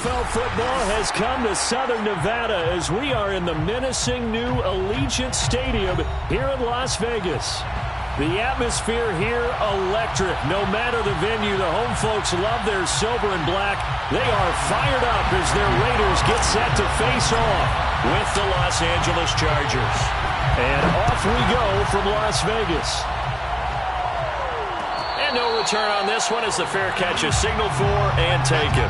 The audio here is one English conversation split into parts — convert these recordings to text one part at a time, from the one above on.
Rmnfl football has come to Southern Nevada as we are in the menacing new Allegiant Stadium here in Las Vegas. The atmosphere here, electric. No matter the venue, the home folks love their silver and black. They are fired up as their Raiders get set to face off with the Los Angeles Chargers. And off we go from Las Vegas. And no return on this one as the fair catch is signaled for and taken.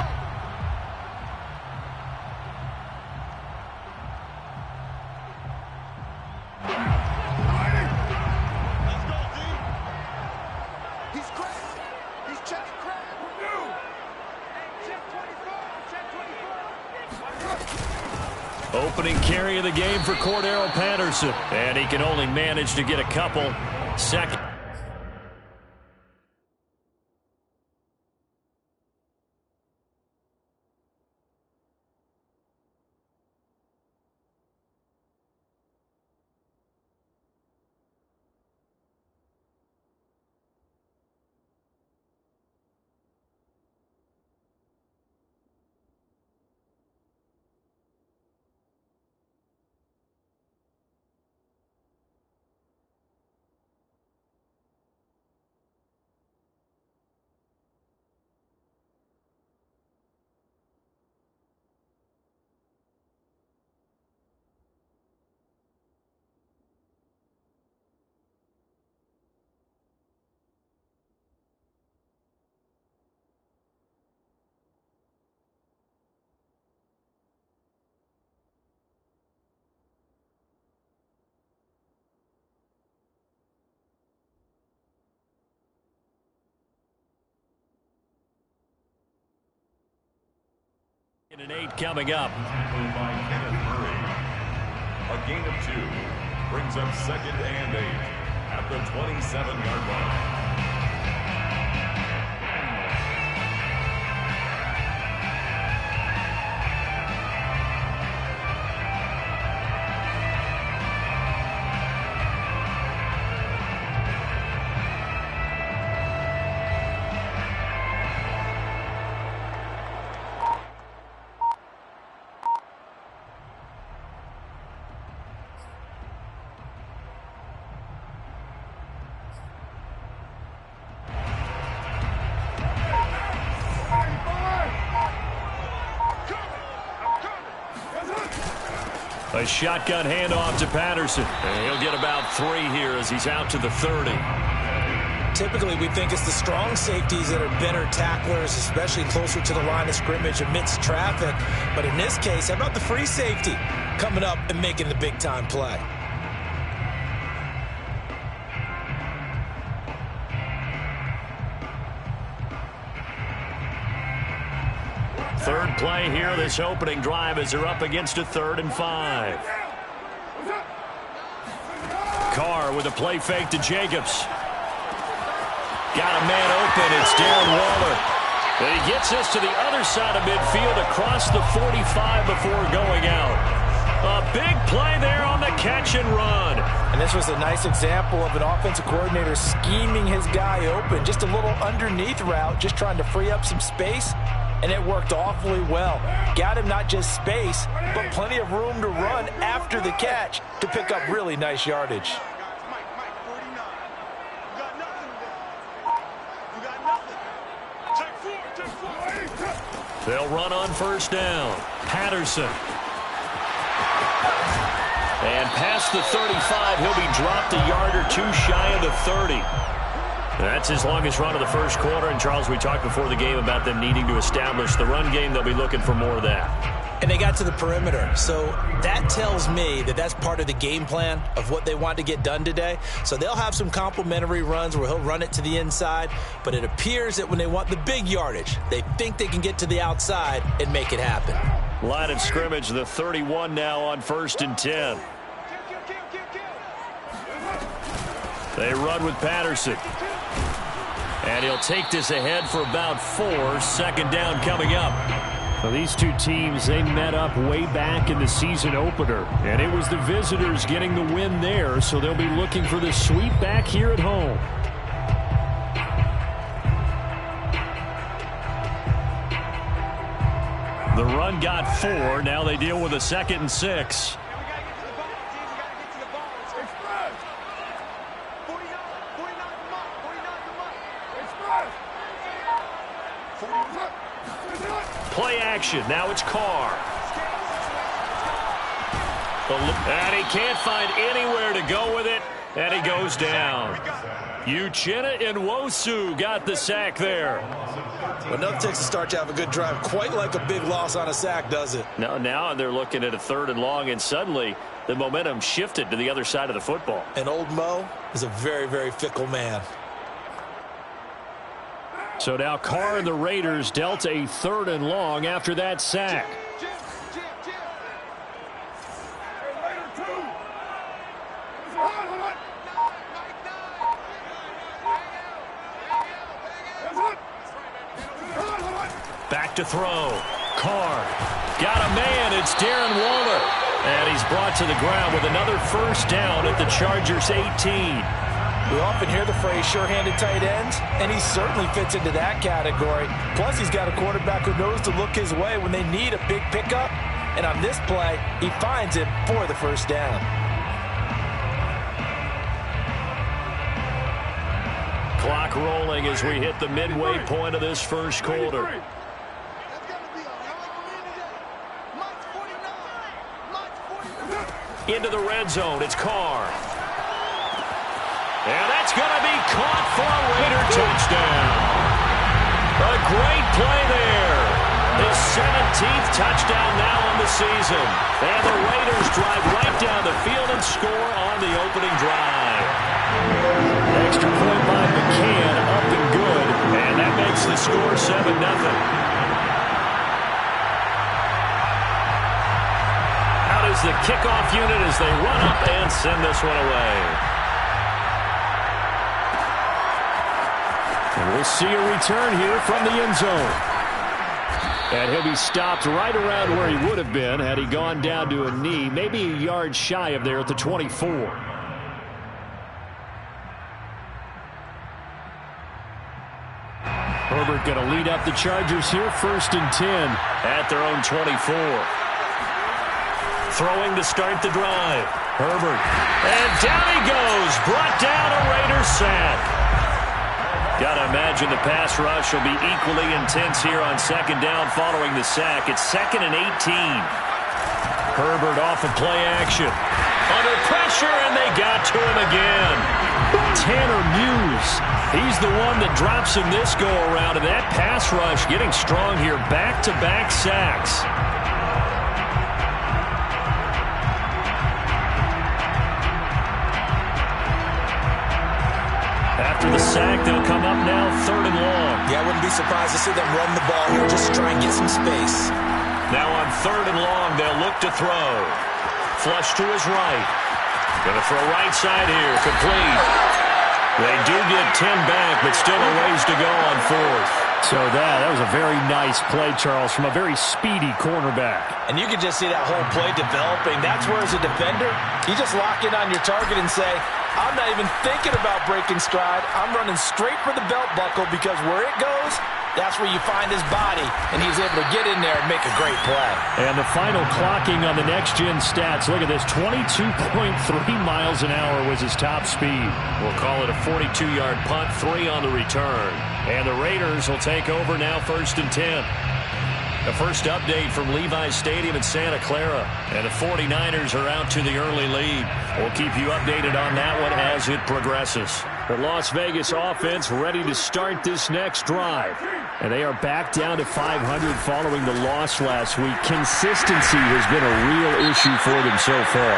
Opening carry of the game for Cordero Patterson. And he can only manage to get a couple. Second. And an 8 coming up. A gain of 2 brings up 2nd and 8 at the 27-yard line. A shotgun handoff to Patterson. And he'll get about 3 here as he's out to the 30. Typically, we think it's the strong safeties that are better tacklers, especially closer to the line of scrimmage amidst traffic. But in this case, how about the free safety coming up and making the big-time play? Third play here, this opening drive as they're up against a 3rd and 5. Carr with a play fake to Jacobs. Got a man open, it's Darren Waller. And he gets this to the other side of midfield across the 45 before going out. A big play there on the catch and run. And this was a nice example of an offensive coordinator scheming his guy open. Just a little underneath route, just trying to free up some space. And it worked awfully well. Got him not just space, but plenty of room to run after the catch to pick up really nice yardage. They'll run on 1st down. Patterson. And past the 35, he'll be dropped a yard or 2 shy of the 30. That's his longest run of the first quarter. And, Charles, we talked before the game about them needing to establish the run game. They'll be looking for more of that. And they got to the perimeter. So that tells me that that's part of the game plan of what they want to get done today. So they'll have some complementary runs where he'll run it to the inside. But it appears that when they want the big yardage, they think they can get to the outside and make it happen. Line of scrimmage, the 31 now on 1st and 10. They run with Patterson. And he'll take this ahead for about 4. 2nd down coming up. Well, these two teams, they met up way back in the season opener. And it was the visitors getting the win there, so they'll be looking for the sweep back here at home. The run got 4. Now they deal with a 2nd and 6. Play action. Now it's Carr. And he can't find anywhere to go with it. And he goes down. Uchenna Nwosu got the sack there. Well, enough takes to start to have a good drive. Quite like a big loss on a sack, does it? Now they're looking at a 3rd and long, and suddenly the momentum shifted to the other side of the football. And old Mo is a very, very fickle man. So now Carr and the Raiders dealt a 3rd and long after that sack. Back to throw. Carr got a man. It's Darren Waller. And he's brought to the ground with another 1st down at the Chargers 18. We often hear the phrase sure-handed tight ends, and he certainly fits into that category. Plus, he's got a quarterback who knows to look his way when they need a big pickup. And on this play, he finds it for the 1st down. Clock rolling as we hit the midway point of this 1st quarter. Into the red zone. It's Carr. And that's going to be caught for a Raider touchdown. A great play there. His 17th touchdown now on the season. And the Raiders drive right down the field and score on the opening drive. Extra point by McCann, up and good. And that makes the score 7-0. Out is the kickoff unit as they run up and send this one away. And we'll see a return here from the end zone. And he'll be stopped right around where he would have been had he gone down to a knee, maybe a yard shy of there at the 24. Herbert going to lead up the Chargers here, 1st and 10 at their own 24. Throwing to start the drive. Herbert. And down he goes. Brought down a Raiders sack. Got to imagine the pass rush will be equally intense here on 2nd down following the sack. It's 2nd and 18. Herbert off of play action. Under pressure, and they got to him again. Tanner Muse. He's the one that drops him this go-around, and that pass rush getting strong here. Back-to-back sacks. After the sack, they'll come up now 3rd and long. Yeah, I wouldn't be surprised to see them run the ball here just to try and get some space. Now on 3rd and long, they'll look to throw. Flush to his right. Going to throw right side here. Complete. They do get 10 back, but still a ways to go on 4th. So that was a very nice play, Charles, from a very speedy cornerback. And you can just see that whole play developing. That's where, as a defender, you just lock in on your target and say, I'm not even thinking about breaking stride. I'm running straight for the belt buckle because where it goes, that's where you find his body, and he's able to get in there and make a great play. And the final clocking on the next-gen stats. Look at this, 22.3 miles an hour was his top speed. We'll call it a 42-yard punt, 3 on the return. And the Raiders will take over now 1st and 10. The first update from Levi's Stadium in Santa Clara. And the 49ers are out to the early lead. We'll keep you updated on that one as it progresses. The Las Vegas offense ready to start this next drive. And they are back down to 500 following the loss last week. Consistency has been a real issue for them so far.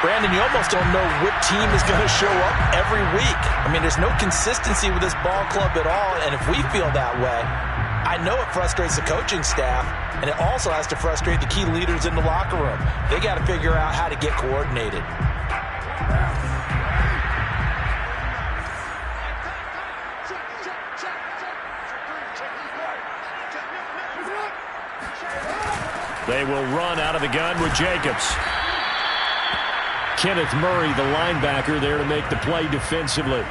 Brandon, you almost don't know what team is going to show up every week. I mean, there's no consistency with this ball club at all, and if we feel that way, I know it frustrates the coaching staff, and it also has to frustrate the key leaders in the locker room. They got to figure out how to get coordinated. They will run out of the gun with Jacobs. Kenneth Murray, the linebacker, there to make the play defensively.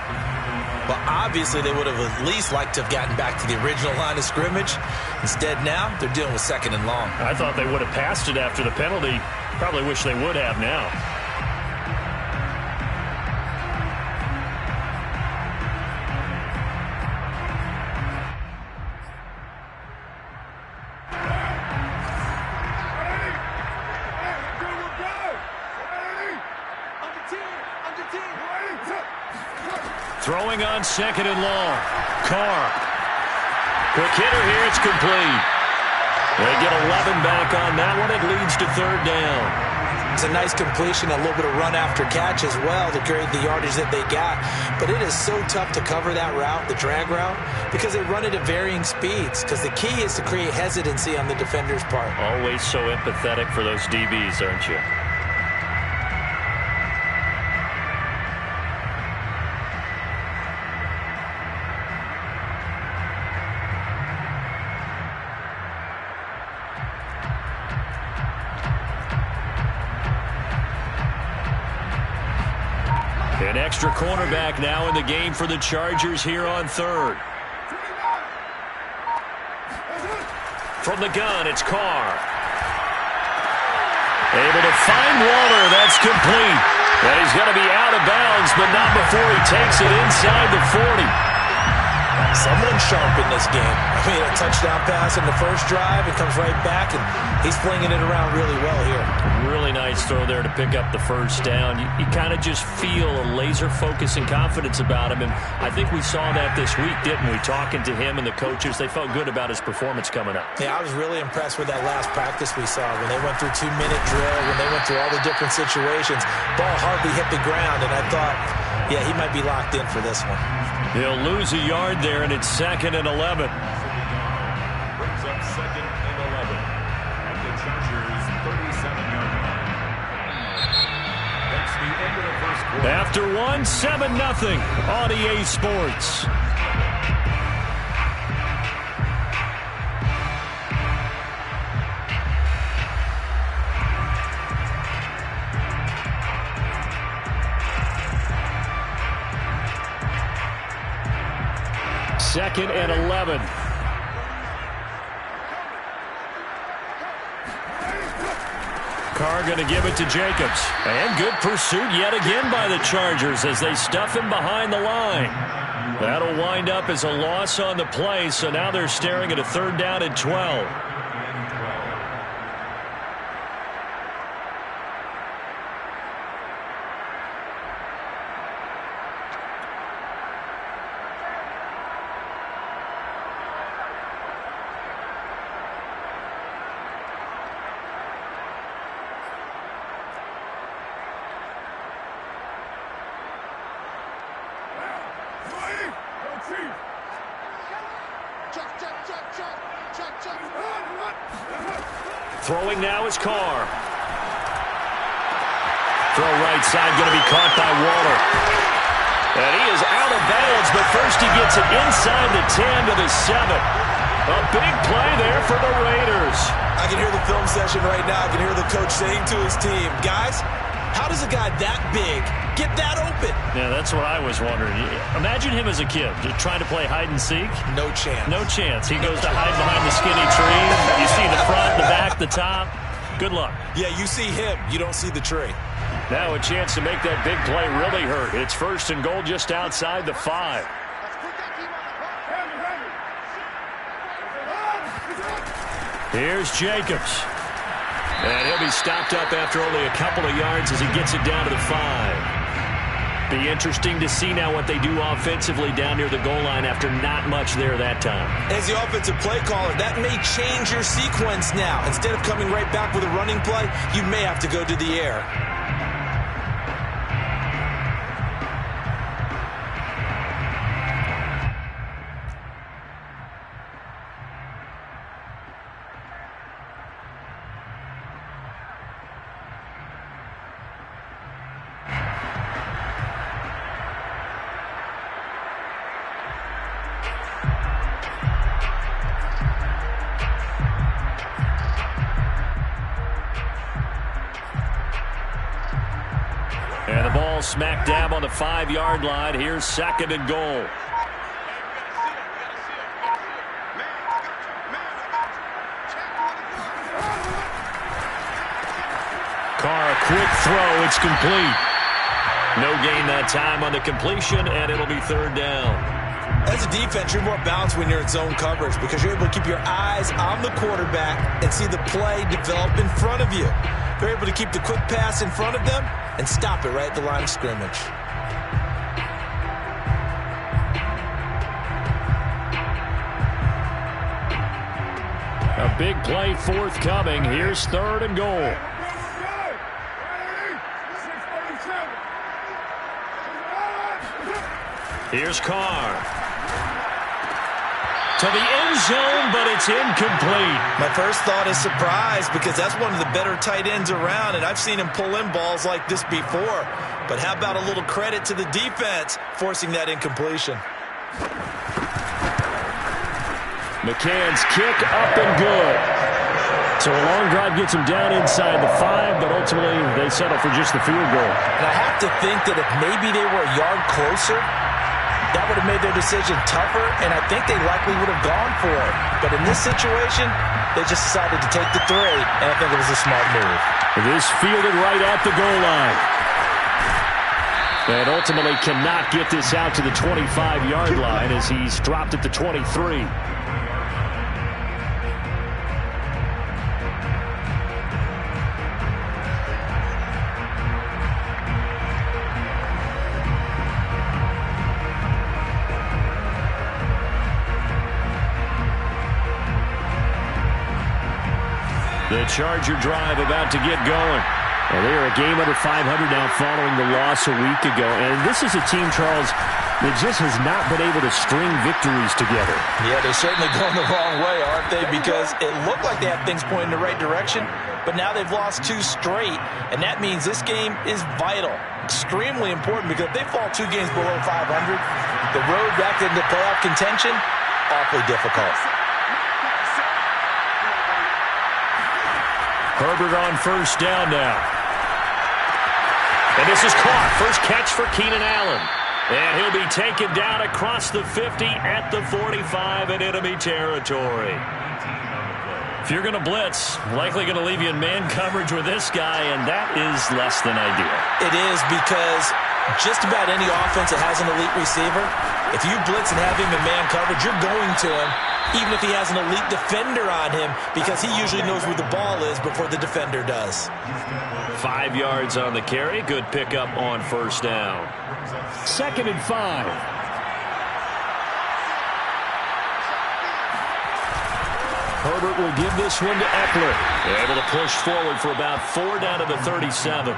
Well, obviously they would have at least liked to have gotten back to the original line of scrimmage. Instead now, they're dealing with 2nd and long. I thought they would have passed it after the penalty. Probably wish they would have now. Throwing on 2nd and long. Carr. Quick hitter here. It's complete. They get 11 back on that one. It leads to 3rd down. It's a nice completion, a little bit of run after catch as well to create the yardage that they got. But it is so tough to cover that route, the drag route, because they run it at varying speeds. Because the key is to create hesitancy on the defender's part. Always so empathetic for those DBs, aren't you? An extra cornerback now in the game for the Chargers here on 3rd. From the gun, it's Carr. Able to find Waller. That's complete. And he's going to be out of bounds, but not before he takes it inside the 40. Someone sharp in this game. I mean, a touchdown pass in the first drive. It comes right back, and he's flinging it around really well here. Really nice throw there to pick up the first down. You kind of just feel a laser focus and confidence about him, and I think we saw that this week, didn't we? Talking to him and the coaches, they felt good about his performance coming up. Yeah, I was really impressed with that last practice we saw when they went through 2-minute drill, when they went through all the different situations. Ball hardly hit the ground, and I thought, yeah, he might be locked in for this one. He'll lose a yard there, and it's 2nd and 11. Brings up 2nd and 11 at the Chargers' 37-yard line. That's the end of the first quarter. After 7-0 on EA Sports. Second and 11. Carr going to give it to Jacobs. And good pursuit yet again by the Chargers as they stuff him behind the line. That'll wind up as a loss on the play, so now they're staring at a 3rd down and 12. Throwing now is Carr. Throw right side, going to be caught by Waller. And he is out of bounds, but first he gets it inside the 10 to the 7. A big play there for the Raiders. I can hear the film session right now. I can hear the coach saying to his team, guys, how does a guy that big get that open? Yeah, that's what I was wondering. Imagine him as a kid, just trying to play hide and seek. No chance. No chance. He goes to hide behind the skinny tree. You see the front, the back, the top. Good luck. Yeah, you see him. You don't see the tree. Now a chance to make that big play really hurt. It's 1st and goal just outside the 5. Here's Jacobs. And he'll be stopped up after only a couple of yards as he gets it down to the 5. Be interesting to see now what they do offensively down near the goal line after not much there that time. As the offensive play caller, that may change your sequence now. Instead of coming right back with a running play, you may have to go to the air. ball smack dab on the 5-yard line. Here's 2nd and goal. Carr, a quick throw. It's complete. No gain that time on the completion, and it'll be 3rd down. As a defense, you're more balanced when you're in zone coverage because you're able to keep your eyes on the quarterback and see the play develop in front of you. They're able to keep the quick pass in front of them and stop it right at the line of scrimmage. A big play forthcoming. Here's 3rd and goal. Here's Carr. To the end zone, but it's incomplete. My first thought is surprise because that's one of the better tight ends around, and I've seen him pull in balls like this before. But how about a little credit to the defense forcing that incompletion? McCann's kick up and good. So a long drive gets him down inside the 5, but ultimately they settle for just the field goal. And I have to think that if maybe they were a yard closer, that would have made their decision tougher, and I think they likely would have gone for it. But in this situation, they just decided to take the 3, and I think it was a smart move. This fielded right at the goal line. And ultimately cannot get this out to the 25-yard line as he's dropped at the 23. The Charger drive about to get going. Well, they are a game under 500 now following the loss a week ago. And this is a team, Charles, that just has not been able to string victories together. Yeah, they're certainly going the wrong way, aren't they? Because it looked like they had things pointing in the right direction, but now they've lost 2 straight, and that means this game is vital. Extremely important because if they fall 2 games below 500, the road back into playoff contention, awfully difficult. Herbert on 1st down now. And this is caught. First catch for Keenan Allen. And he'll be taken down across the 50 at the 45 in enemy territory. If you're going to blitz, likely going to leave you in man coverage with this guy, and that is less than ideal. It is because just about any offense that has an elite receiver, if you blitz and have him in man coverage, you're going to him, even if he has an elite defender on him, because he usually knows where the ball is before the defender does. 5 yards on the carry. Good pickup on 1st down. 2nd and 5. Herbert will give this one to Eckler. Able to push forward for about 4 down to the 37.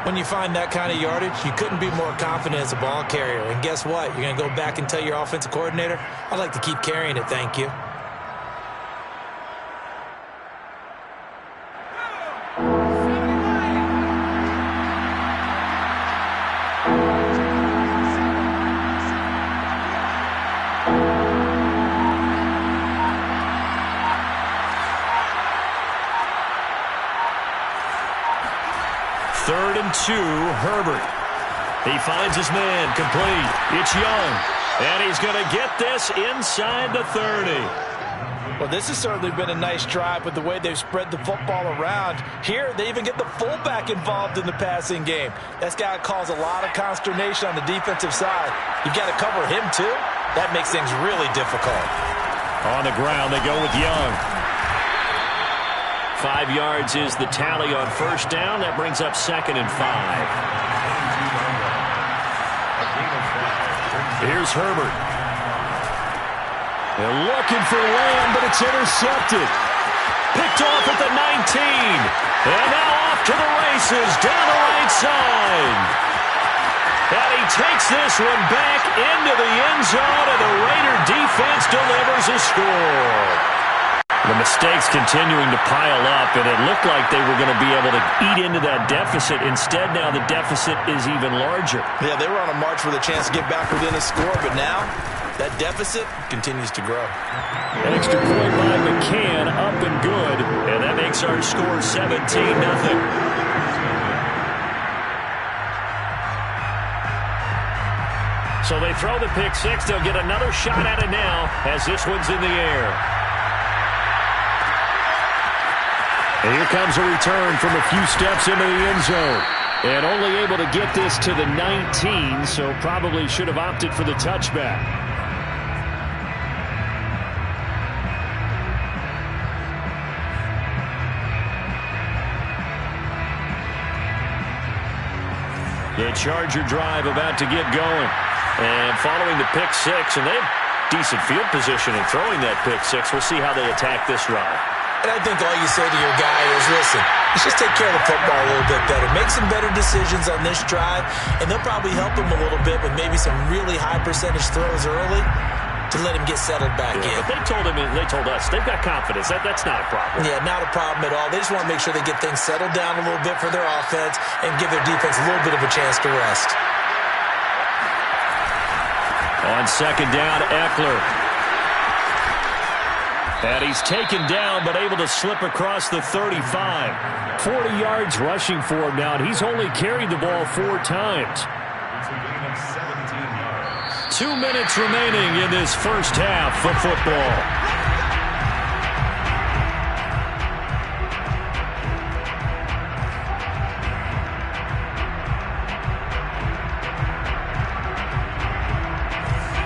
When you find that kind of yardage, you couldn't be more confident as a ball carrier. And guess what? You're going to go back and tell your offensive coordinator, I'd like to keep carrying it, thank you. Third and 2, Herbert. He finds his man, complete. It's Young, and he's going to get this inside the 30. Well, this has certainly been a nice drive with the way they've spread the football around. Here, they even get the fullback involved in the passing game. That's got to cause a lot of consternation on the defensive side. You've got to cover him, too. That makes things really difficult. On the ground, they go with Young. 5 yards is the tally on 1st down. That brings up 2nd and 5. Here's Herbert. They're looking for Lamb, but it's intercepted. Picked off at the 19. And now off to the races down the right side. And he takes this one back into the end zone, and the Raider defense delivers a score. The mistakes continuing to pile up, and it looked like they were going to be able to eat into that deficit. Instead, now the deficit is even larger. Yeah, they were on a march with a chance to get back within a score, but now that deficit continues to grow. An extra point by McCann, up and good, and that makes our score 17-0. So they throw the pick six. They'll get another shot at it now as this one's in the air. And here comes a return from a few steps into the end zone. And only able to get this to the 19, so probably should have opted for the touchback. The Charger drive about to get going. And following the pick six, and they have decent field position in throwing that pick six. We'll see how they attack this drive. And I think all you say to your guy is, listen, let's just take care of the football a little bit better. Make some better decisions on this drive, and they'll probably help him a little bit with maybe some really high percentage throws early to let him get settled back in. But they told us, they've got confidence. That's not a problem. Yeah, not a problem at all. They just want to make sure they get things settled down a little bit for their offense and give their defense a little bit of a chance to rest. On second down, Eckler. And he's taken down, but able to slip across the 35. 40 yards rushing for him now, and he's only carried the ball 4 times. 2 minutes remaining in this first half of football.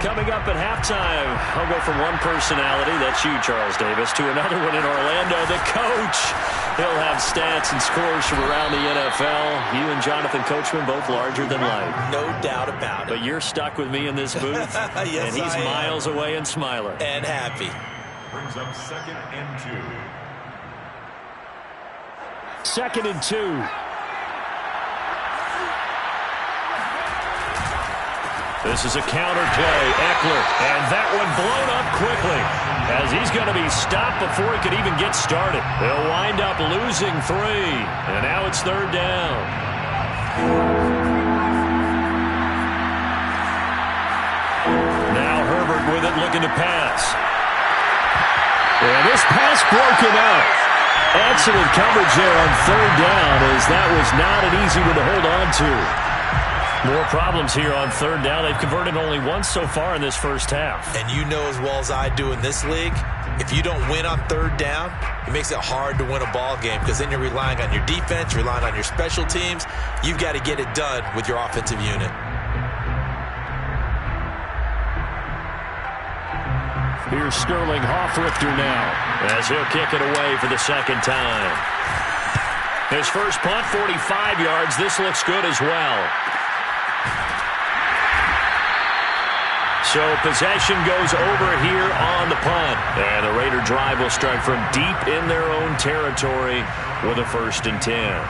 Coming up at halftime, I'll go from one personality, that's you, Charles Davis, to another one in Orlando, the coach. He'll have stats and scores from around the NFL. You and Jonathan Coachman, both larger than life. No doubt about it. But you're stuck with me in this booth, yes, and he's miles away and smiling. And happy. Brings up 2nd and 2. 2nd and 2. This is a counter play, Eckler, and that one blown up quickly as he's going to be stopped before he could even get started. They'll wind up losing 3, and now it's 3rd down. Now Herbert with it, looking to pass. And this pass broken up. Excellent coverage there on 3rd down, as that was not an easy one to hold on to. More problems here on 3rd down. They've converted only once so far in this first half. And you know as well as I do in this league, if you don't win on 3rd down, it makes it hard to win a ball game because then you're relying on your defense, you're relying on your special teams. You've got to get it done with your offensive unit. Here's Sterling Hoffrichter now as he'll kick it away for the 2nd time. His first punt, 45 yards. This looks good as well. So possession goes over here on the punt. And the Raider drive will start from deep in their own territory with a 1st and 10.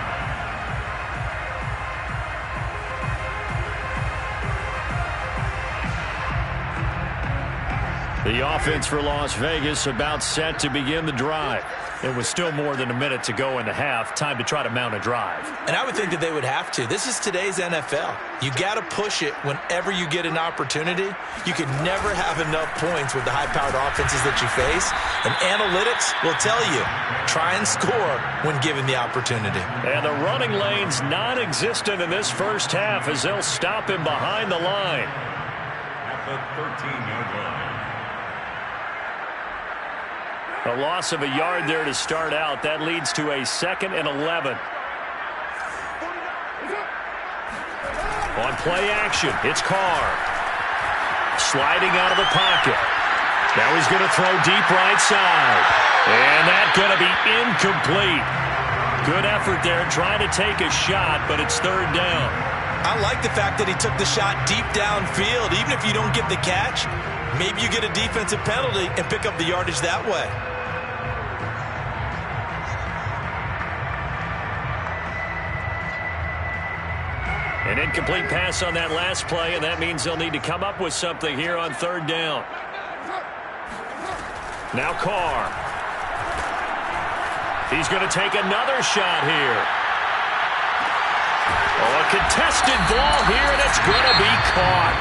The offense for Las Vegas about set to begin the drive. It was still more than a minute to go in the half. Time to try to mount a drive. And I would think that they would have to. This is today's NFL. You got to push it whenever you get an opportunity. You can never have enough points with the high-powered offenses that you face. And analytics will tell you, try and score when given the opportunity. And the running lane's non-existent in this first half as they'll stop him behind the line. At the 13-yard line. A loss of a yard there to start out. That leads to a 2nd and 11. On play action, it's Carr. Sliding out of the pocket. Now he's going to throw deep right side. And that's going to be incomplete. Good effort there trying to take a shot, but it's 3rd down. I like the fact that he took the shot deep downfield. Even if you don't get the catch, maybe you get a defensive penalty and pick up the yardage that way. An incomplete pass on that last play, and that means they'll need to come up with something here on 3rd down. Now Carr. He's going to take another shot here. Oh, a contested ball here, and it's going to be caught.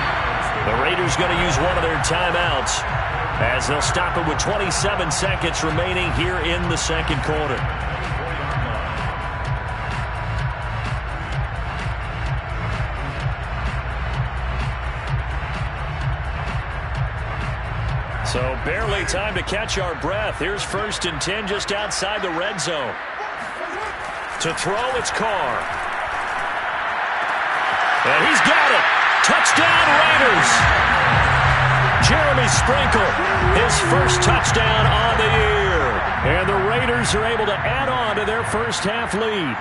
The Raiders going to use one of their timeouts as they'll stop it with 27 seconds remaining here in the 2nd quarter. So barely time to catch our breath. Here's 1st and 10 just outside the red zone. To throw, it's Carr. And he's got it. Touchdown, Raiders. Jeremy Sprinkle, his first touchdown on the year. And the Raiders are able to add on to their first half lead.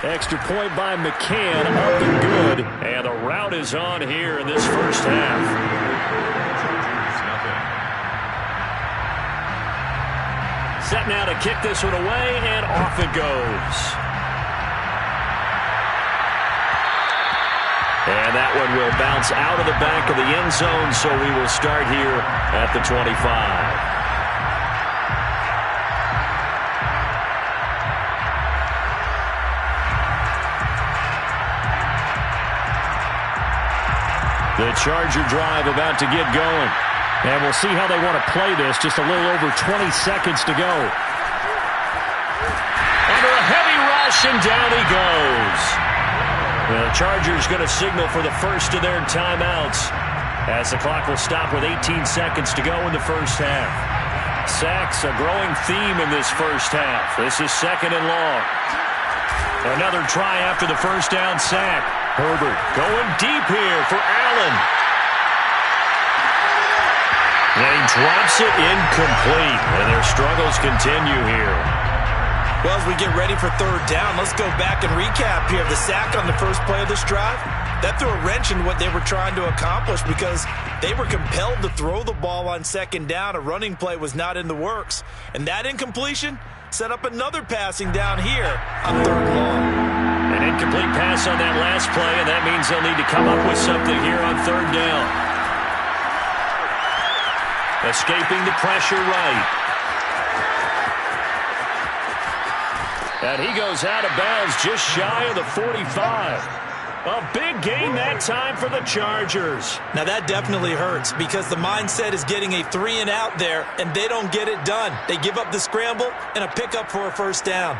Extra point by McCann, up and good. And the route is on here in this first half. Set now to kick this one away, and off it goes. And that one will bounce out of the back of the end zone, so we will start here at the 25. The Charger drive about to get going. And we'll see how they want to play this. Just a little over 20 seconds to go. Under a heavy rush, and down he goes. The Chargers going to signal for the first of their timeouts, as the clock will stop with 18 seconds to go in the first half. Sacks, a growing theme in this first half. This is 2nd and long. Another try after the first down sack. Herbert going deep here for Allen. And he drops it incomplete, and their struggles continue here. Well, as we get ready for 3rd down, let's go back and recap here. The sack on the first play of this drive, that threw a wrench in what they were trying to accomplish because they were compelled to throw the ball on 2nd down. A running play was not in the works. And that incompletion set up another passing down here on 3rd and long. An incomplete pass on that last play, and that means they'll need to come up with something here on 3rd down. Escaping the pressure right. And he goes out of bounds just shy of the 45. A big gain that time for the Chargers. Now that definitely hurts because the mindset is getting a 3-and-out there, and they don't get it done. They give up the scramble and a pickup for a first down.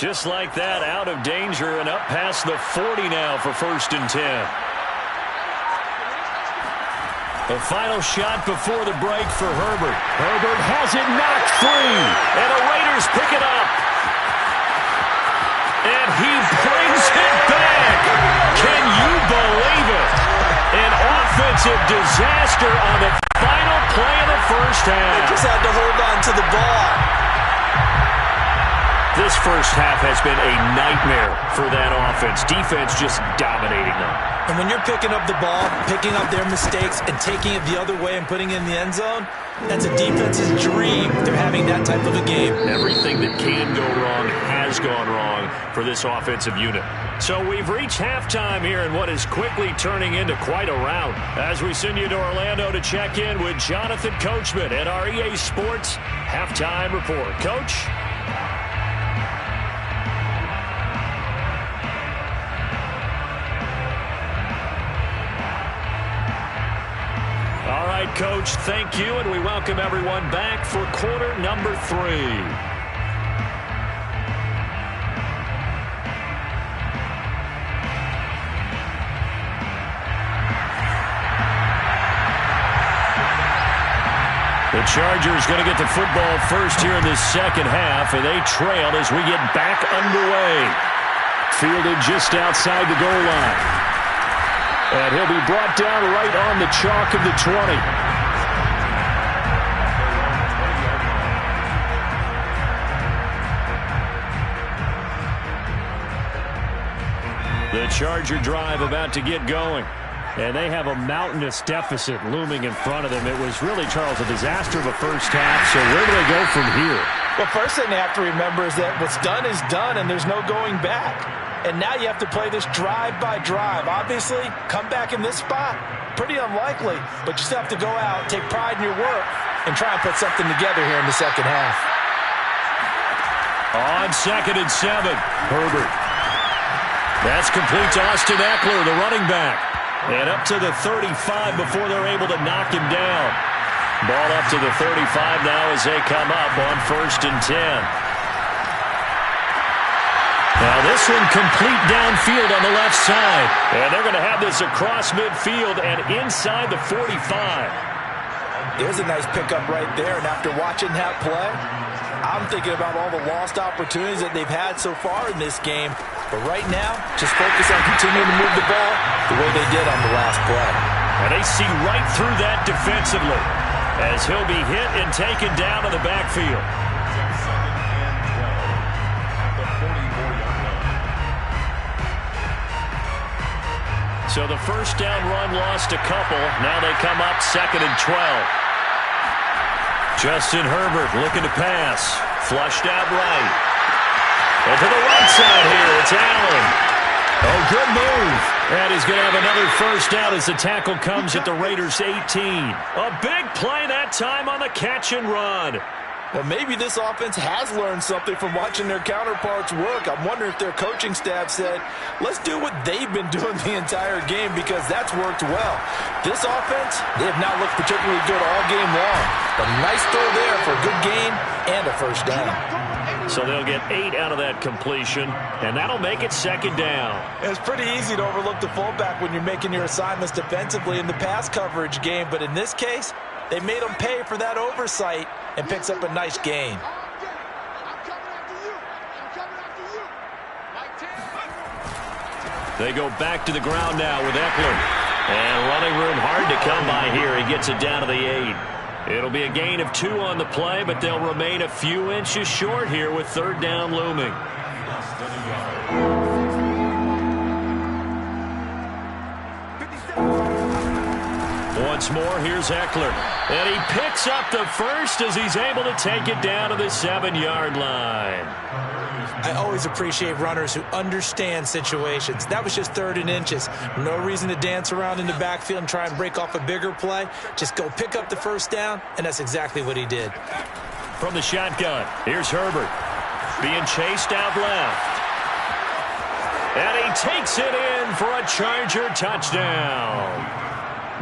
Just like that, out of danger and up past the 40 now for 1st and 10. The final shot before the break for Herbert. Herbert has it knocked free, and the Raiders pick it up. And he brings it back. Can you believe it? An offensive disaster on the final play of the first half. They just had to hold on to the ball. This first half has been a nightmare for that offense. Defense just dominating them. And when you're picking up the ball, picking up their mistakes, and taking it the other way and putting it in the end zone, that's a defense's dream. They're having that type of a game. Everything that can go wrong has gone wrong for this offensive unit. So we've reached halftime here in what is quickly turning into quite a rout. As we send you to Orlando to check in with Jonathan Coachman at our EA Sports Halftime Report. Coach? All right, Coach, thank you, and we welcome everyone back for quarter number 3. The Chargers going to get the football first here in this second half, and they trail as we get back underway. Fielded just outside the goal line. And he'll be brought down right on the chalk of the 20. The Charger drive about to get going. And they have a mountainous deficit looming in front of them. It was really, Charles, a disaster of a first half. So where do they go from here? Well, first thing they have to remember is that what's done is done, and there's no going back. And now you have to play this drive by drive. Obviously, come back in this spot, pretty unlikely. But you still have to go out, take pride in your work, and try and put something together here in the second half. On 2nd and 7, Herbert. That's complete to Austin Eckler, the running back. And up to the 35 before they're able to knock him down. Ball up to the 35 now as they come up on 1st and 10. Now this one complete downfield on the left side. And they're going to have this across midfield and inside the 45. There's a nice pickup right there. And after watching that play, I'm thinking about all the lost opportunities that they've had so far in this game. But right now, just focus on continuing to move the ball the way they did on the last play. And they see right through that defensively as he'll be hit and taken down to the backfield. So the first down run lost a couple. Now they come up 2nd and 12. Justin Herbert looking to pass. Flushed out right. And to the right side here, it's Allen. Oh, good move. And he's going to have another first down as the tackle comes at the Raiders' 18. A big play that time on the catch and run. Well, maybe this offense has learned something from watching their counterparts work. I'm wondering if their coaching staff said, let's do what they've been doing the entire game because that's worked well. This offense, they have not looked particularly good all game long. But a nice throw there for a good gain and a first down. So they'll get 8 out of that completion, and that'll make it 2nd down. It's pretty easy to overlook the fullback when you're making your assignments defensively in the pass coverage game. But in this case, they made them pay for that oversight and picks up a nice gain. They go back to the ground now with Eckler. And running room hard to come by here. He gets it down to the 8. It'll be a gain of 2 on the play, but they'll remain a few inches short here with 3rd down looming. Once more, here's Eckler. And he picks up the first as he's able to take it down to the 7-yard line. I always appreciate runners who understand situations. That was just 3rd and inches. No reason to dance around in the backfield and try and break off a bigger play. Just go pick up the first down, and that's exactly what he did. From the shotgun, here's Herbert. Being chased out left. And he takes it in for a Charger touchdown.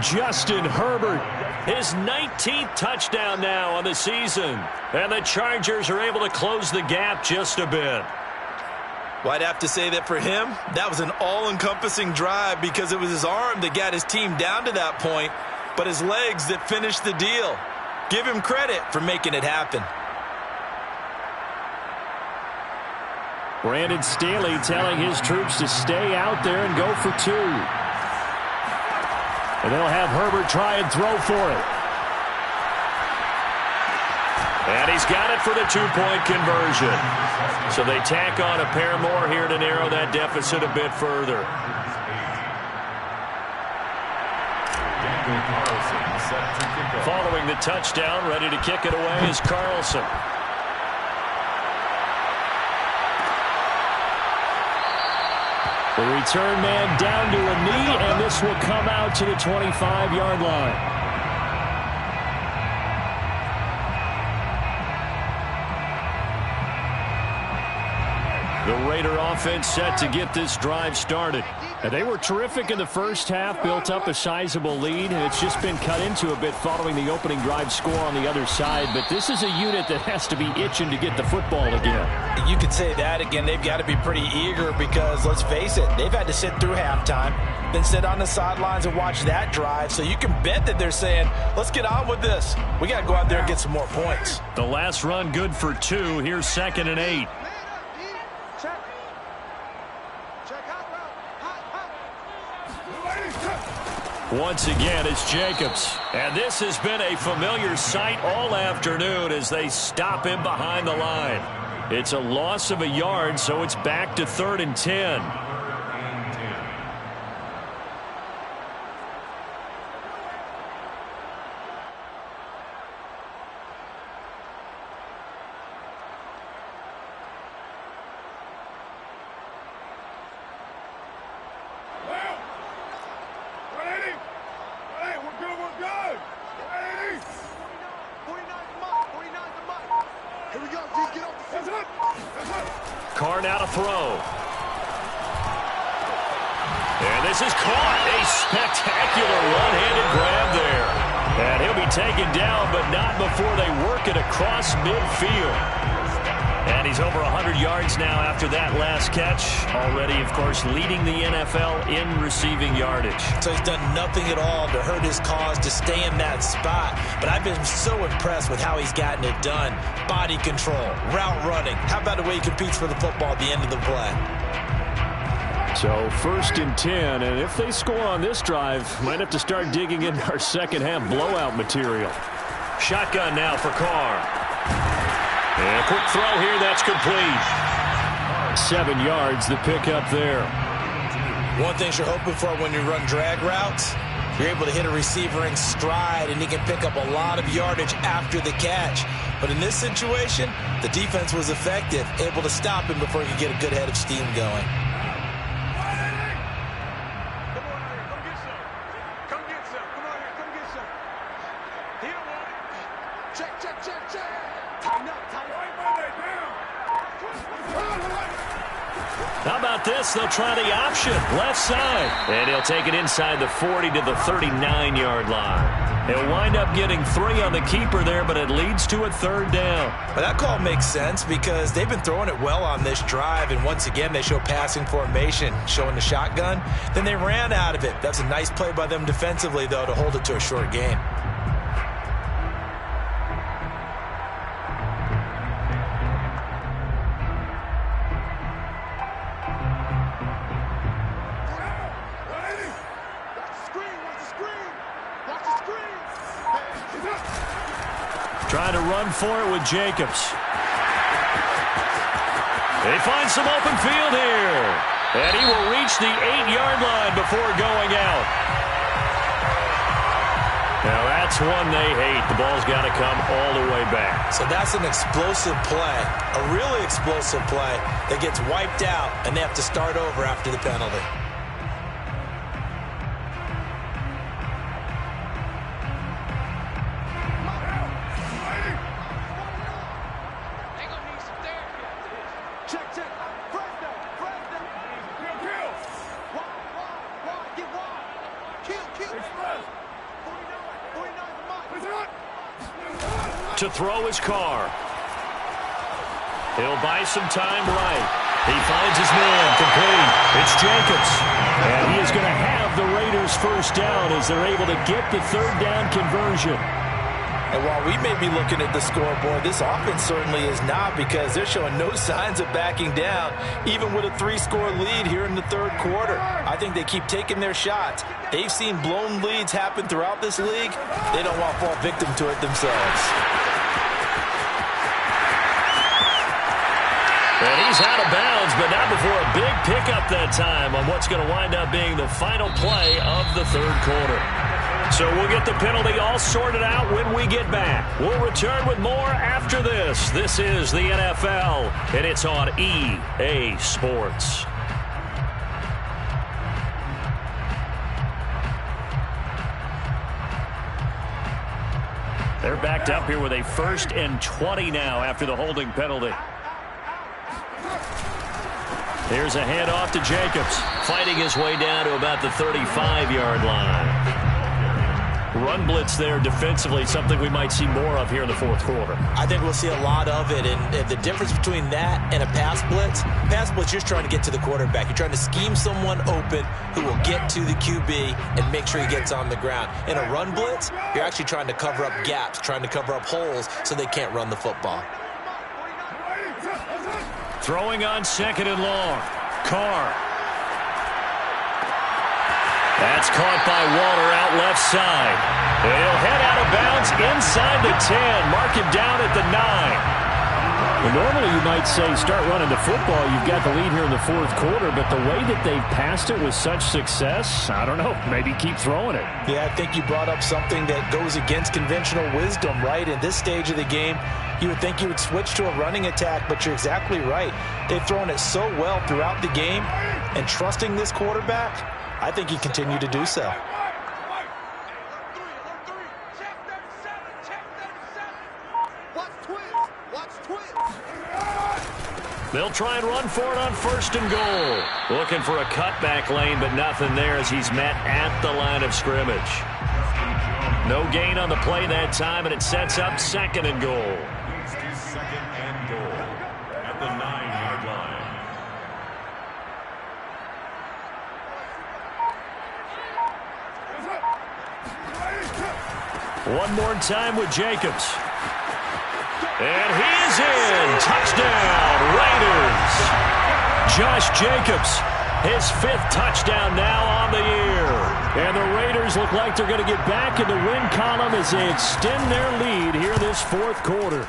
Justin Herbert, his 19th touchdown now on the season. And the Chargers are able to close the gap just a bit. Well, I'd have to say that for him, that was an all-encompassing drive because it was his arm that got his team down to that point, but his legs that finished the deal. Give him credit for making it happen. Brandon Staley telling his troops to stay out there and go for 2. And they'll have Herbert try and throw for it. And he's got it for the 2-point conversion. So they tack on a pair more here to narrow that deficit a bit further. Following the touchdown, ready to kick it away is Carlson. The return man down to a knee, and this will come out to the 25-yard line. The Raider offense set to get this drive started. And they were terrific in the first half, built up a sizable lead, and it's just been cut into a bit following the opening drive score on the other side. But this is a unit that has to be itching to get the football again. You could say that again. They've got to be pretty eager because, let's face it, they've had to sit through halftime, then sit on the sidelines and watch that drive. So you can bet that they're saying, let's get on with this. We got to go out there and get some more points. The last run good for 2. Here's 2nd and 8. Once again, it's Jacobs. And this has been a familiar sight all afternoon as they stop him behind the line. It's a loss of a yard, so it's back to 3rd and 10. Here we go, D, get off the field. got to throw. And this is caught. A spectacular one-handed grab there. And he'll be taken down, but not before they work it across midfield. And he's over 100 yards now after that last catch. Already, of course, leading the NFL in receiving yardage. So he's done nothing at all to hurt his cause to stay in that spot. But I've been so impressed with how he's gotten it done. Body control, route running. How about the way he competes for the football at the end of the play? So 1st and 10, and if they score on this drive, might have to start digging into our second half blowout material. Shotgun now for Carr. And a quick throw here, that's complete. 7 yards, the pickup there. One thing you're hoping for when you run drag routes, you're able to hit a receiver in stride, and he can pick up a lot of yardage after the catch. But in this situation, the defense was effective, able to stop him before he could get a good head of steam going. How about this? They'll try the option, left side. And he'll take it inside the 40 to the 39-yard line. He'll wind up getting 3 on the keeper there, but it leads to a 3rd down. Well, that call makes sense because they've been throwing it well on this drive, and once again they show passing formation, showing the shotgun. Then they ran out of it. That's a nice play by them defensively, though, to hold it to a short game. Trying to run for it with Jacobs. They find some open field here. And he will reach the 8-yard line before going out. Now that's one they hate. The ball's got to come all the way back. So that's an explosive play, a really explosive play that gets wiped out, and they have to start over after the penalty. To throw his Carr. He'll buy some time right. He finds his man, complete. It's Jacobs. And he is going to have the Raiders' 1st down as they're able to get the 3rd down conversion. And while we may be looking at the scoreboard, this offense certainly is not, because they're showing no signs of backing down, even with a 3-score lead here in the 3rd quarter. I think they keep taking their shots. They've seen blown leads happen throughout this league. They don't want to fall victim to it themselves. And he's out of bounds, but not before a big pickup that time on what's going to wind up being the final play of the 3rd quarter. So we'll get the penalty all sorted out when we get back. We'll return with more after this. This is the NFL, and it's on EA Sports. They're backed up here with a 1st and 20 now after the holding penalty. Here's a handoff to Jacobs, fighting his way down to about the 35-yard line. Run blitz there defensively, something we might see more of here in the 4th quarter. I think we'll see a lot of it, and the difference between that and a pass blitz, you're trying to get to the quarterback. You're trying to scheme someone open who will get to the QB and make sure he gets on the ground. In a run blitz, you're actually trying to cover up gaps, trying to cover up holes so they can't run the football. Throwing on 2nd and long. Carr. That's caught by Waller out left side. And he'll head out of bounds inside the 10. Mark him down at the 9. Well, normally you might say start running the football. You've got the lead here in the 4th quarter, but the way that they've passed it with such success, I don't know, maybe keep throwing it. Yeah, I think you brought up something that goes against conventional wisdom, right? In this stage of the game, you would think you would switch to a running attack, but you're exactly right. They've thrown it so well throughout the game, and trusting this quarterback, I think he continued to do so. They'll try and run for it on 1st and goal. Looking for a cutback lane, but nothing there as he's met at the line of scrimmage. No gain on the play that time, and it sets up 2nd and goal. Leads to 2nd and goal at the 9-yard line. One more time with Jacobs. And he is in. Touchdown, Raiders. Josh Jacobs, his 5th touchdown now on the year. And the Raiders look like they're going to get back in the win column as they extend their lead here this 4th quarter.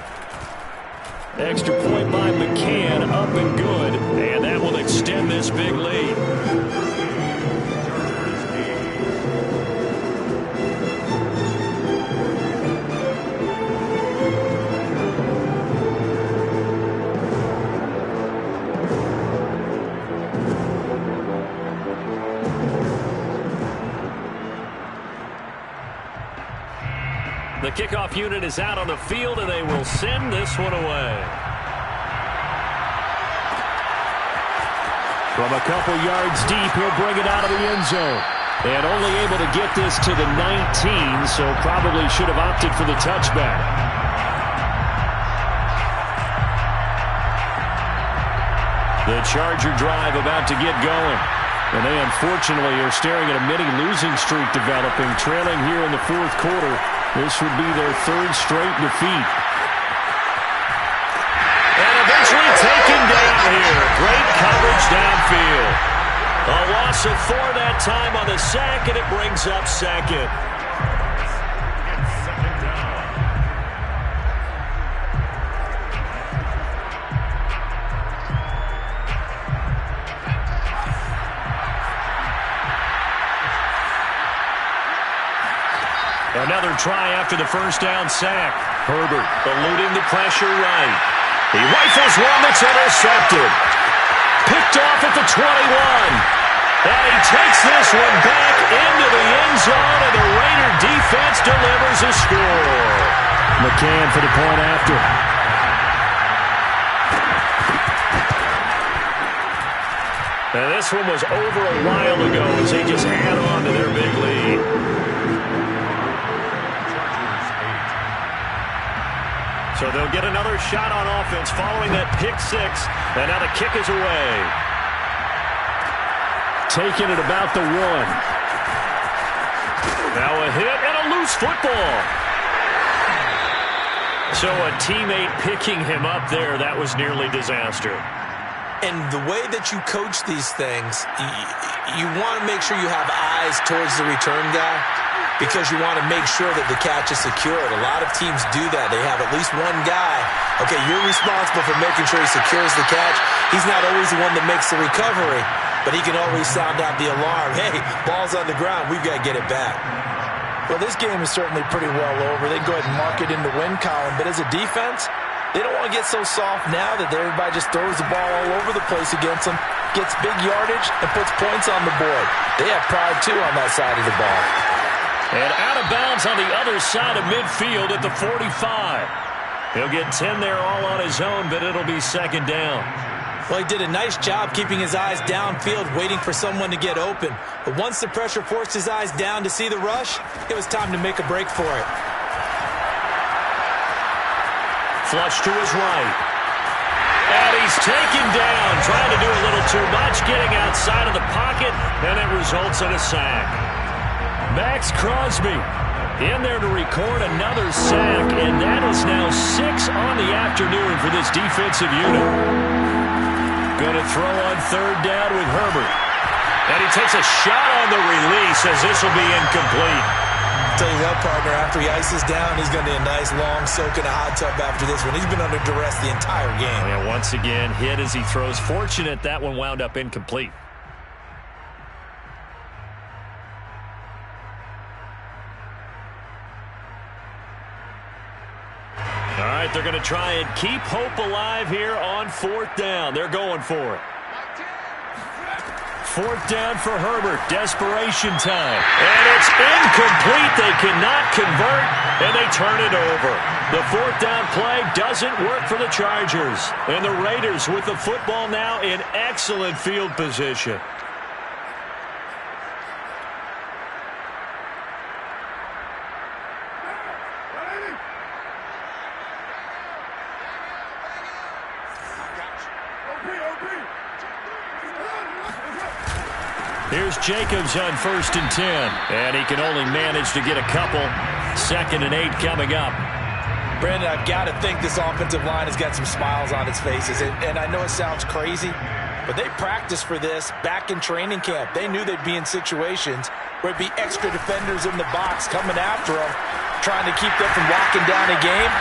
Extra point by McCann, up and good. And that will extend this big lead. The kickoff unit is out on the field, and they will send this one away. From a couple yards deep, he'll bring it out of the end zone. And only able to get this to the 19, so probably should have opted for the touchback. The Charger drive about to get going. And they unfortunately are staring at a mini losing streak developing, trailing here in the 4th quarter. This would be their 3rd straight defeat. And eventually taken down here. Great coverage downfield. A loss of 4 that time on the sack, and it brings up 2nd. Another try after the 1st down sack. Herbert eluding the pressure right. He rifles one that's intercepted. Picked off at the 21. And he takes this one back into the end zone, and the Raider defense delivers a score. McCann for the point after. And this one was over a while ago as they just add on to their big lead. So they'll get another shot on offense following that pick 6. And now the kick is away. Taking it about the 1. Now a hit and a loose football. So a teammate picking him up there, that was nearly disaster. And the way that you coach these things, you want to make sure you have eyes towards the return guy, because you want to make sure that the catch is secured. A lot of teams do that. They have at least one guy. Okay, you're responsible for making sure he secures the catch. He's not always the one that makes the recovery, but he can always sound out the alarm. Hey, ball's on the ground. We've got to get it back. Well, this game is certainly pretty well over. They can go ahead and mark it in the win column, but as a defense, they don't want to get so soft now that everybody just throws the ball all over the place against them, gets big yardage, and puts points on the board. They have pride, too, on that side of the ball. And out of bounds on the other side of midfield at the 45. He'll get 10 there all on his own, but it'll be 2nd down. Well, he did a nice job keeping his eyes downfield, waiting for someone to get open. But once the pressure forced his eyes down to see the rush, it was time to make a break for it. Flush to his right. And he's taken down, trying to do a little too much, getting outside of the pocket, and it results in a sack. Max Crosby in there to record another sack, and that is now 6 on the afternoon for this defensive unit. Going to throw on 3rd down with Herbert. And he takes a shot on the release as this will be incomplete. Tell you what, partner, after he ices down, he's going to be a nice long soak in a hot tub after this one. He's been under duress the entire game. And once again, hit as he throws. Fortunate that one wound up incomplete. All right, they're going to try and keep hope alive here on 4th down. They're going for it. 4th down for Herbert. Desperation time. And it's incomplete. They cannot convert, and they turn it over. The 4th down play doesn't work for the Chargers. And the Raiders with the football now in excellent field position. Here's Jacobs on 1st and 10. And he can only manage to get a couple. 2nd and 8 coming up. Brandon, I've got to think this offensive line has got some smiles on its faces. And I know it sounds crazy, but they practiced for this back in training camp. They knew they'd be in situations where it'd be extra defenders in the box coming after them, trying to keep them from locking down a game.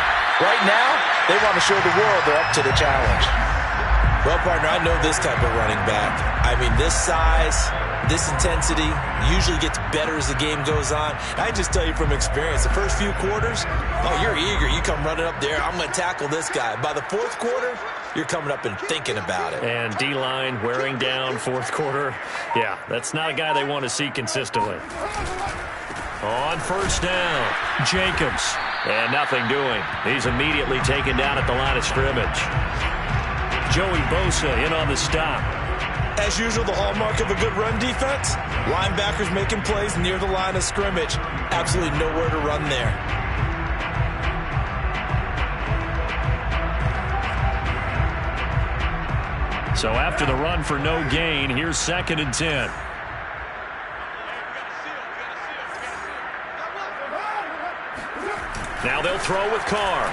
Right now, they want to show the world they're up to the challenge. Well, partner, I know this type of running back. I mean, this size, this intensity usually gets better as the game goes on. I just tell you from experience, the first few quarters, oh, you're eager. You come running up there, I'm going to tackle this guy. By the 4th quarter, you're coming up and thinking about it. And D-line wearing down 4th quarter. Yeah, that's not a guy they want to see consistently. On 1st down, Jacobs. And nothing doing. He's immediately taken down at the line of scrimmage. Joey Bosa in on the stop. As usual, the hallmark of a good run defense, linebackers making plays near the line of scrimmage. Absolutely nowhere to run there. So after the run for no gain, here's 2nd and 10. Now they'll throw with Carr.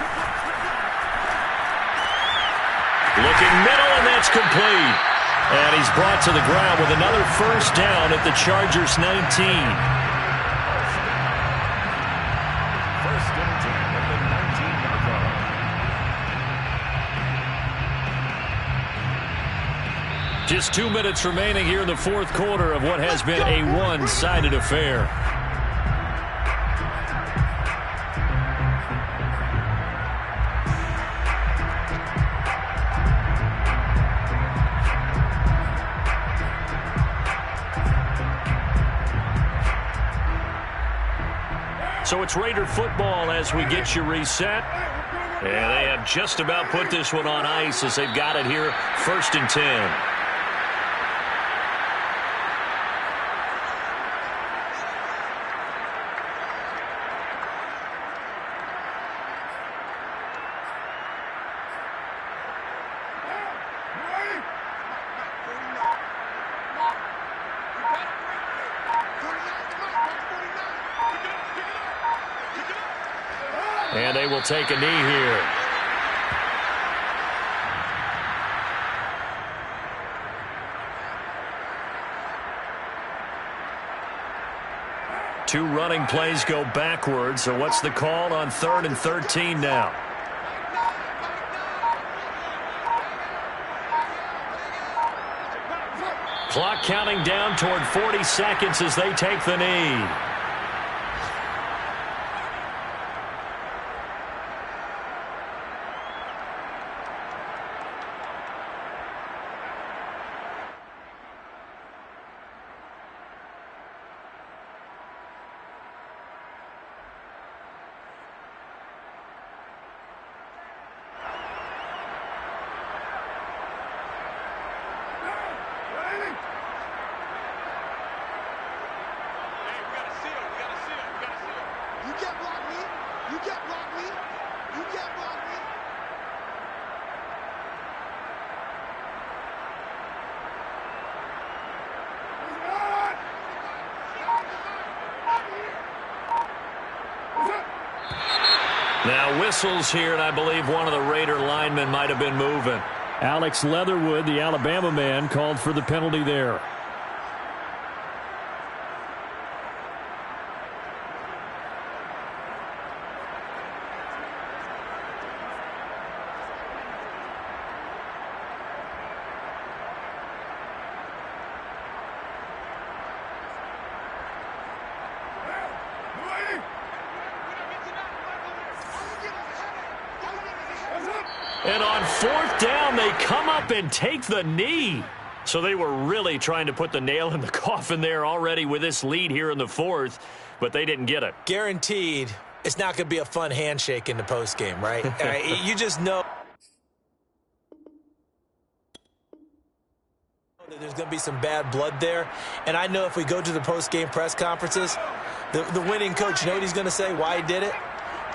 Looking middle, and that's complete. And he's brought to the ground with another 1st down at the Chargers' 19. 1st and 10 at the 19-yard line. Just 2 minutes remaining here in the 4th quarter of what has been a one-sided affair. So it's Raider football as we get you reset. And they have just about put this one on ice as they've got it here, 1st and 10. And they will take a knee here. Two running plays go backwards. So what's the call on 3rd and 13 now? Clock counting down toward 40 seconds as they take the knee. Now whistles here, and I believe one of the Raider linemen might have been moving. Alex Leatherwood, the Alabama man, called for the penalty there. And on 4th down, they come up and take the knee. So they were really trying to put the nail in the coffin there already with this lead here in the fourth, but they didn't get it. Guaranteed, it's not going to be a fun handshake in the postgame, right? You just know that there's going to be some bad blood there. And I know if we go to the postgame press conferences, the winning coach, you know what he's going to say, why he did it?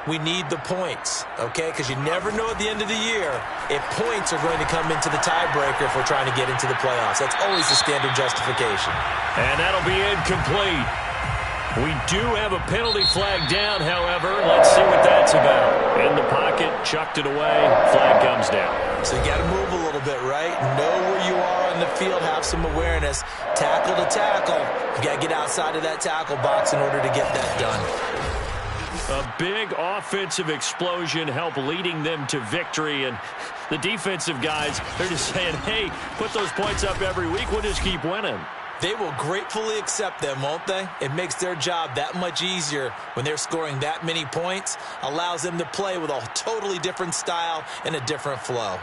We need the points, okay? Because you never know at the end of the year if points are going to come into the tiebreaker if we're trying to get into the playoffs. That's always the standard justification. And that'll be incomplete. We do have a penalty flag down, however. Let's see what that's about. In the pocket, chucked it away, flag comes down. So you got to move a little bit, right? Know where you are on the field, have some awareness. Tackle to tackle. You got to get outside of that tackle box in order to get that done. A big offensive explosion helped leading them to victory, and the defensive guys, they're just saying, hey, put those points up every week, we'll just keep winning. They will gratefully accept them, won't they? It makes their job that much easier when they're scoring that many points, allows them to play with a totally different style and a different flow.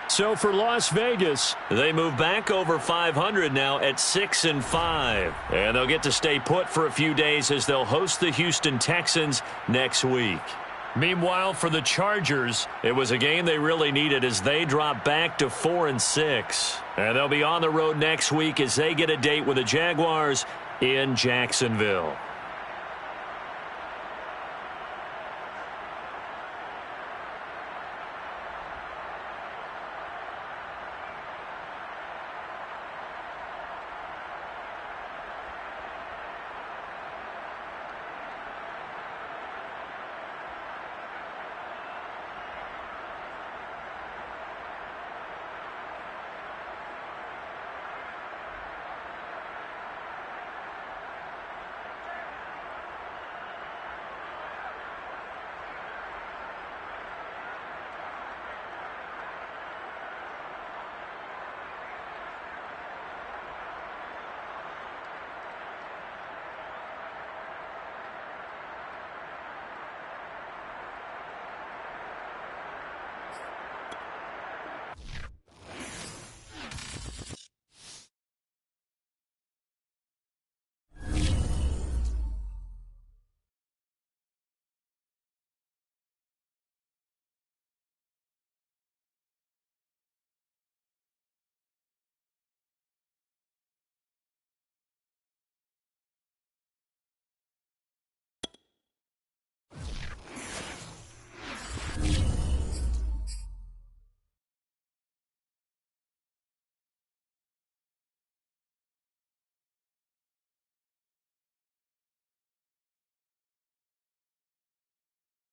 So for Las Vegas, they move back over 500 now at 6-5. And they'll get to stay put for a few days as they'll host the Houston Texans next week. Meanwhile, for the Chargers, it was a game they really needed as they drop back to 4-6. And they'll be on the road next week as they get a date with the Jaguars in Jacksonville.